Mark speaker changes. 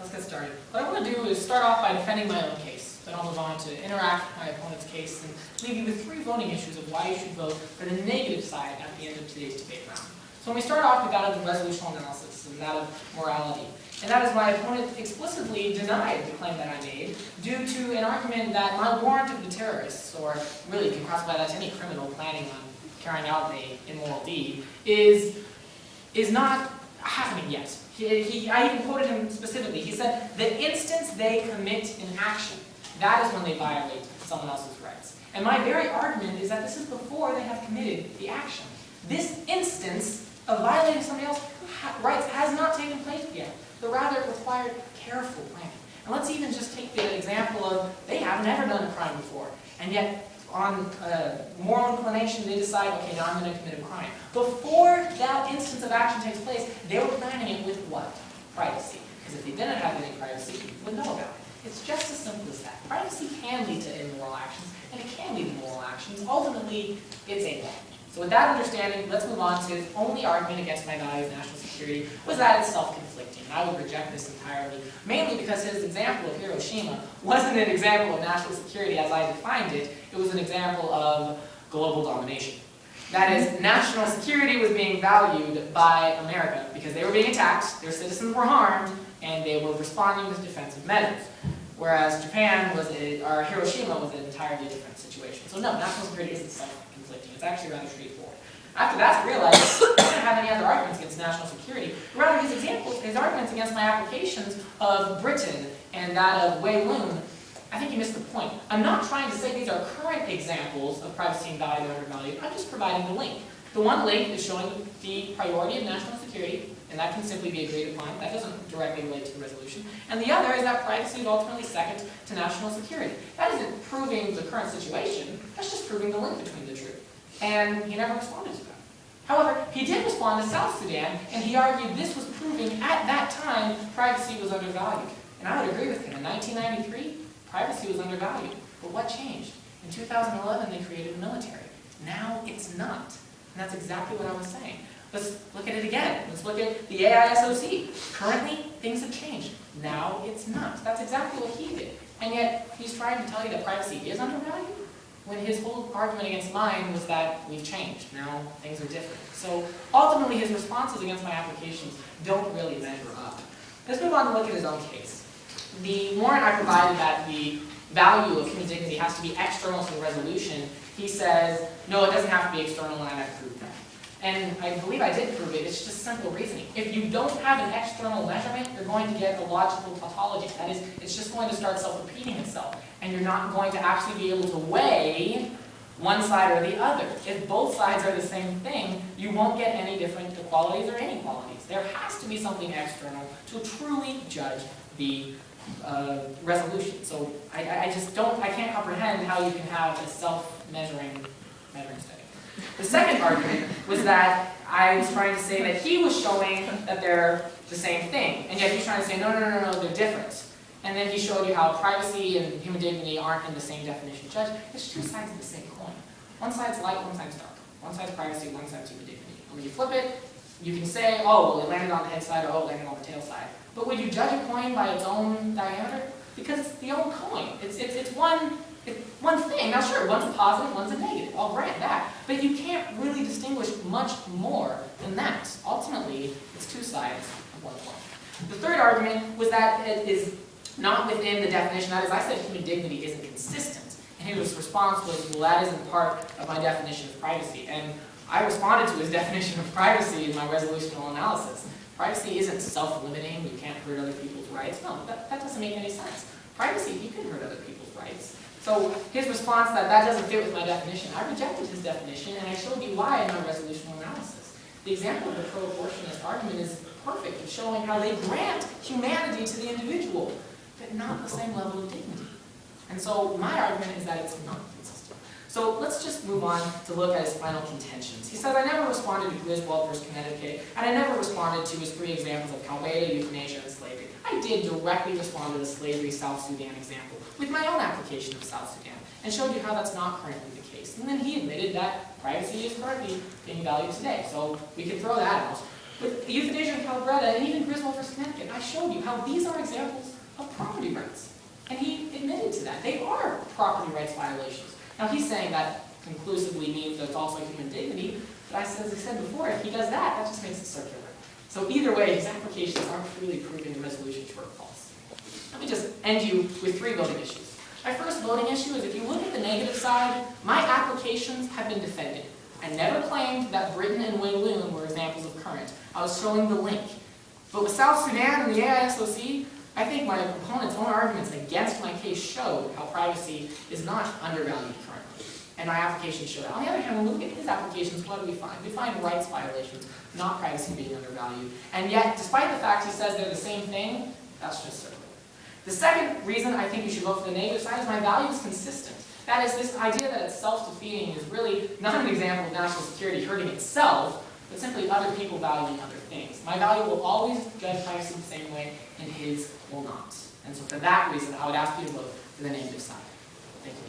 Speaker 1: let's get started. What I want to do is start off by defending my own case. Then I'll move on to interact with my opponent's case and leave you with 3 voting issues of why you should vote for the negative side at the end of today's debate round. So when we start off with that of the resolutional analysis and that of morality, and that is my opponent explicitly denied the claim that I made due to an argument that my warrant of the terrorists, or really you can classify that as any criminal planning on carrying out an immoral deed, is not happening yet. I even quoted him specifically. He said, the instance they commit an action, that is when they violate someone else's rights. And my very argument is that this is before they have committed the action. This instance of violating somebody else's rights has not taken place yet, but rather it required careful planning. And let's even just take the example of they have never done a crime before, and yet on moral inclination they decide, okay, now I'm going to commit a crime. Before that instance of action takes place, they were planning it with what? Privacy. Because if they didn't have any privacy, you would know about it. It's just as simple as that. Privacy can lead to immoral actions, and it can lead to moral actions. Ultimately, it's a law. So with that understanding, let's move on to his only argument against my value of national security was that it's self-conflicting. And I would reject this entirely, mainly because his example of Hiroshima wasn't an example of national security as I defined it. It was an example of global domination. That is, national security was being valued by America because they were being attacked, their citizens were harmed, and they were responding with defensive measures. Whereas Japan was, or Hiroshima was an entirely different situation. So no, national security isn't self-conflicting. It's actually rather straightforward. After that's realized, I don't have any other arguments against national security. Rather, his arguments against my applications of Britain and that of Wei-Lun, I think you missed the point. I'm not trying to say these are current examples of privacy and value that are undervalued. I'm just providing the link. The one link is showing the priority of national security, and that can simply be agreed upon. That doesn't directly relate to the resolution. And the other is that privacy is ultimately second to national security. That isn't proving the current situation. That's just proving the link between the two. And he never responded to that. However, he did respond to South Sudan, and he argued this was proving at that time privacy was undervalued. And I would agree with him. In 1993, privacy was undervalued. But what changed? In 2011, they created the military. Now it's not. And that's exactly what I was saying. Let's look at it again. Let's look at the AISOC. Currently, things have changed. Now it's not. That's exactly what he did. And yet, he's trying to tell you that privacy is undervalued, when his whole argument against mine was that we've changed. Now things are different. So ultimately, his responses against my applications don't really measure up. Let's move on to look at his own case. The warrant I provided that the value of human dignity has to be external to the resolution, he says, no, it doesn't have to be external, and I've proved that. And I believe I did prove it. It's just simple reasoning. If you don't have an external measurement, you're going to get a logical tautology. That is, it's just going to start self-repeating itself. And you're not going to actually be able to weigh one side or the other. If both sides are the same thing, you won't get any different equalities or inequalities. There has to be something external to truly judge the resolution. So I can't comprehend how you can have a self-measuring study. The second argument was that I was trying to say that he was showing that they're the same thing, and yet he's trying to say, no, they're different. And then he showed you how privacy and human dignity aren't in the same definition. Judge, it's 2 sides of the same coin. One side's light, one side's dark. One side's privacy, one side's human dignity. And when you flip it, you can say, oh, well, it landed on the head side, or oh, it landed on the tail side. But would you judge a coin by its own diameter? Because it's the own coin. It's one thing. Now sure, one's a positive, one's a negative. I'll grant that. But you can't really distinguish much more than that. Ultimately, it's 2 sides of one coin. The third argument was that it is not within the definition. That is, I said human dignity isn't consistent. And his response was, well, that isn't part of my definition of privacy. And I responded to his definition of privacy in my resolutional analysis. Privacy isn't self-limiting. You can't hurt other people's rights. No, that doesn't make any sense. Privacy, you can hurt other people's rights. So his response that doesn't fit with my definition, I rejected his definition, and I showed you why in my resolutional analysis. The example of the pro-abortionist argument is perfect in showing how they grant humanity to the individual, but not the same level of dignity. And so my argument is that it's not consistent. So let's just move on to look at his final contentions. He says, I never responded to Griswold versus Connecticut, and I never responded to his 3 examples of Calveda, euthanasia, and slavery. I did directly respond to the slavery South Sudan example with my own application of South Sudan, and showed you how that's not currently the case. And then he admitted that privacy is currently being valued today, so we can throw that out. With euthanasia and Calveda, and even Griswold versus Connecticut, I showed showed you how these are examples of property rights. And he admitted to that. They are property rights violations. Now he's saying that conclusively means that it's also human dignity, but as I said before, if he does that, that just makes it circular. So either way, his applications aren't really proving the resolution true or false. Let me just end you with 3 voting issues. My first voting issue is if you look at the negative side, my applications have been defended. I never claimed that Britain and Walloon were examples of current. I was showing the link. But with South Sudan and the AISOC, I think my opponent's own arguments against my case showed how privacy is not undervalued currently. And my application showed that. On the other hand, when we look at his applications, what do we find? We find rights violations, not privacy being undervalued. And yet, despite the fact he says they're the same thing, that's just circular. The second reason I think you should vote for the negative side is my value is consistent. That is, this idea that it's self-defeating is really not an example of national security hurting itself, but simply other people valuing other things. My value will always judge privacy the same way, and his will not. And so for that reason, I would ask you to vote for the negative side. Thank you.